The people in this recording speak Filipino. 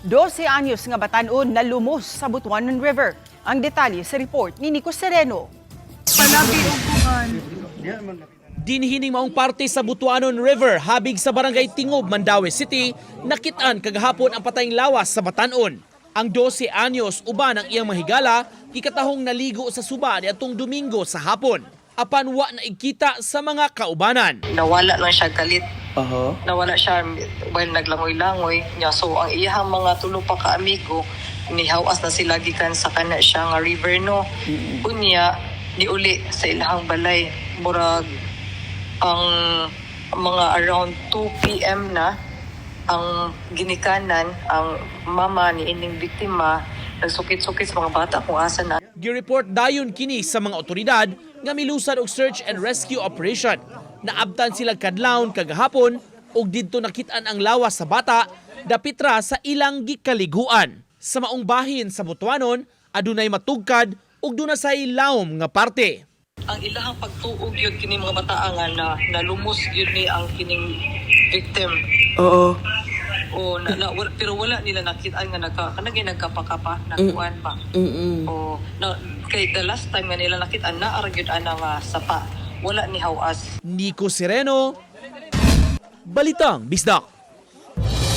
12 anyos nga batan-on na lumos sa Butuanon River. Ang detalye sa report ni Nico Sereno. Palabi upuan. Dinhining maong parte sa Butuanon River, habig sa barangay Tingob, Mandaue City, nakitaan kagahapon ang patayng lawas sa batan-on. Ang 12 anyos uban ang iyang mahigala, kikatahong naligo sa suba niadtong Domingo sa hapon. Apan wa na ikita sa mga kaubanan. Nawala lang siya galit. Nawala siya while naglangoy-langoy. So ang iyang mga tulo pa ka amigo, nihawas na sila gikan sa kana siya nga river no. Unya niuli sa ilahang balay. Murag ang mga around 2 PM na ang ginikanan ang mama ni ining biktima nagsukit-sukit sa mga bata kung asa na. Gireport dayon kini sa mga otoridad nga milusad og search and rescue operation. Naabtan sila kadlawon kagahapon ug didto nakitaan ang lawas sa bata dapitra sa ilang gikaliguan. Sa maong bahin sa Butuanon adunay matugkad ug dunay lawom nga parte. Ang ilahang pagtuog yun kini mga bataangan na nalumos yun ni ang kining victim. Oo. O pero wala nila nakita nga nagkapakapa nakuan pa. O kay the last time nga nila nakita na argued ana nga sapa. Wala ni hawas. Nico Sereno, Balitang Bisdak.